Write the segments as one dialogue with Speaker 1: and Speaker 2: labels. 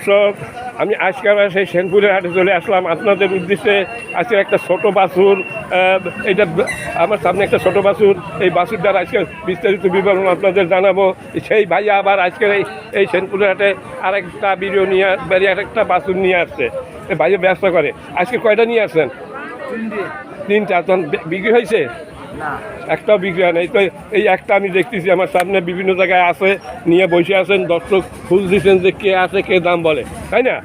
Speaker 1: দর্শক, আমি আজকে আবার সেই সেনপুরের হাটে চলে আসলাম আপনাদের উদ্দেশ্যে। আজকে একটা ছোট বাছুর, এটা আমার সামনে একটা ছোট বাছুর, এই বাছুরটার আজকে বিস্তারিত বিবরণ আপনাদের জানাবো। সেই ভাইয়া আবার আজকের এই সেনপুরের হাটে আরেকটা ভিডিও নিয়ে আরেকটা বাছুর নিয়ে আসছে। এই ভাইয়া ব্যবসা করে। আজকে কয়টা নিয়ে আসছেন? তিনটা। তখন বিক্রি হয়েছে? একটাও বিক্রি হয় নাই। তো এই একটা আমি দেখতেছি আমার সামনে বিভিন্ন জায়গায় আছে, নিয়ে বসে আছেন। দর্শক খোঁজ দিচ্ছেন যে কে আছে, কে দাম বলে, তাই না?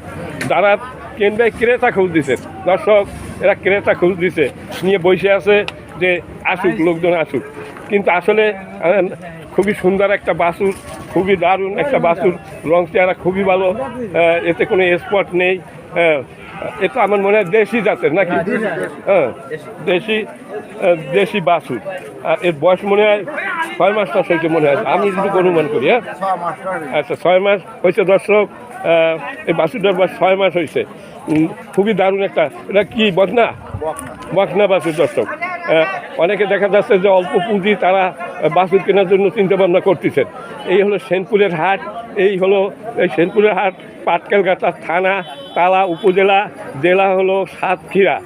Speaker 1: যারা কিনবে ক্রেতা খোঁজ দিচ্ছেন। দর্শক, এরা ক্রেতা খোঁজ দিচ্ছে, নিয়ে বসে আছে যে আসুক, লোকজন আসুক। কিন্তু আসলে খুবই সুন্দর একটা বাছুর, খুবই দারুণ একটা বাছুর, রং চেহারা খুবই ভালো, এতে কোনো স্পট নেই। এটা আমার মনে হয় দেশি জাতের নাকি? হ্যাঁ, দেশি বাছুর। আর এর বয়স মনে হয় 6 মাস হয়েছে মনে হয়, আমি যদি অনুমান করি। হ্যাঁ, আচ্ছা, 6 মাস হয়েছে। দর্শক, এই বাছুরটার বয়স 6 মাস হয়েছে। খুবই দারুণ একটা, এটা কি বকনা বাছুর। দর্শক, অনেকে দেখা যাচ্ছে যে অল্প পুঁজি তারা বাছুর কেনার জন্য চিন্তা ভাবনা করতেছেন। এই হলো সেনপুরের হাট। এই সেনপুরের হাট পাটকেলঘাটা থানা, তালা উপজেলা, জেলা হলো সাতক্ষীরা।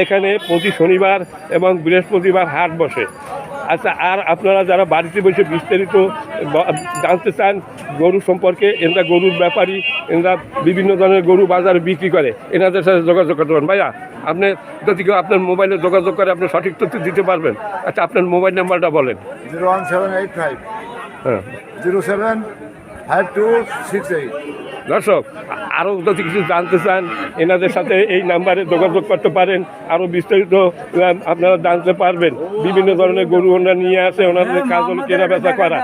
Speaker 1: এখানে প্রতি শনিবার এবং বৃহস্পতিবার হাট বসে। আচ্ছা, আর আপনারা যারা বাড়িতে বসে বিস্তারিত জানতে চান গরু সম্পর্কে, এনারা গরুর ব্যাপারী, এনারা বিভিন্ন ধরনের গরু বাজারে বিক্রি করে, এনাদের সাথে যোগাযোগ করতে পারেন। ভাইয়া, আপনি যদি কেউ আপনার মোবাইলে যোগাযোগ করে আপনি সঠিক তথ্য দিতে পারবেন। আচ্ছা, আপনার মোবাইল নাম্বারটা বলেন।
Speaker 2: 01785
Speaker 1: হ্যাঁ,
Speaker 2: 075268।
Speaker 1: দর্শক, আরও যদি কিছু জানতে চান এনাদের সাথে এই নাম্বারে যোগাযোগ করতে পারেন। আরও বিস্তারিত আপনারা জানতে পারবেন। বিভিন্ন ধরনের গরু ওনারা নিয়ে আসে, ওনাদের কাজ হলো কেনা বেচা করা।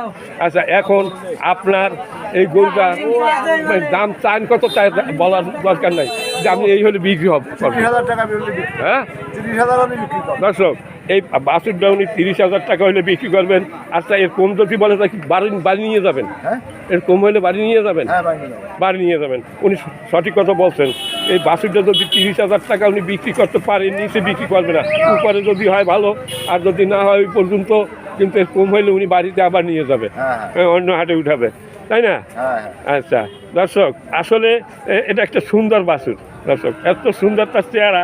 Speaker 1: আচ্ছা, এখন আপনার এই গরুটা দাম চান কত চাই বলার দরকার নাই, যে আপনি এই হলে বিক্রি হবে। হ্যাঁ দর্শক, এই বাছুরটা উনি 30,000 টাকা হলে বিক্রি করবেন। আচ্ছা, এর কম যদি বলে তা কি বাড়ি নিয়ে যাবেন? এর কম হলে বাড়ি নিয়ে যাবেন? বাড়ি নিয়ে যাবেন। উনি সঠিক কথা বলছেন। এই বাছুরটা যদি 30,000 টাকা উনি বিক্রি করতে পারেন, নিচে বিক্রি করবে না। উপরে যদি হয় ভালো, আর যদি না হয় ওই পর্যন্ত। কিন্তু এর কম হলে উনি বাড়িতে আবার নিয়ে যাবে, অন্য হাটে উঠাবে, তাই না? আচ্ছা দর্শক, আসলে এটা একটা সুন্দর বাছুর। দর্শক, এত সুন্দর তার চেহারা।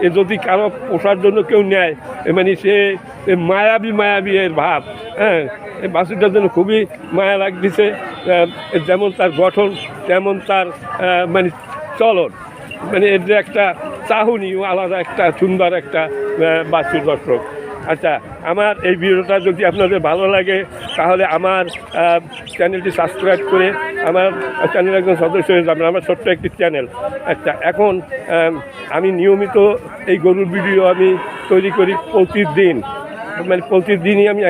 Speaker 1: এ যদি কারো পোষার জন্য কেউ নেয়, মানে সে মায়াবী এর ভাব। হ্যাঁ, এই বাছুরটার জন্য খুবই মায়া লাগতেছে। যেমন তার গঠন, তেমন তার মানে চলন, মানে এর যে একটা চাহনি, আলাদা একটা সুন্দর একটা বাছুর। দর্শক, আচ্ছা, আমার এই ভিডিওটা যদি আপনাদের ভালো লাগে তাহলে আমার চ্যানেলটি সাবস্ক্রাইব করে আমার চ্যানেল একজন সদস্য হয়ে যাবেন। আমার ছোট্ট একটি চ্যানেল। আচ্ছা, এখন আমি নিয়মিত এই গরুর ভিডিও আমি তৈরি করি প্রতিদিন। মানে প্রতিদিনই আমি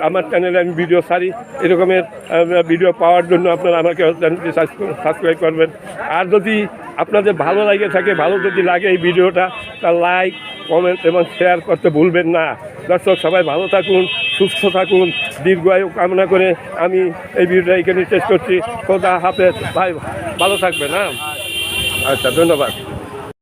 Speaker 1: আমার চ্যানেলে আমি ভিডিও ছাড়ি। এরকমের ভিডিও পাওয়ার জন্য আপনারা আমাকে চ্যানেলটি সাবস্ক্রাইব করবেন। আর যদি আপনাদের ভালো লাগে থাকে, ভালো যদি লাগে এই ভিডিওটা, তার লাইক, কমেন্ট এবং শেয়ার করতে ভুলবেন না। দর্শক, সবাই ভালো থাকুন, সুস্থ থাকুন, দীর্ঘায়ু কামনা করে আমি এই ভিডিওটা এখানে শেষ করছি। খোদা হাফেজ। ভাই ভালো থাকবেন। হ্যাঁ, আচ্ছা, ধন্যবাদ।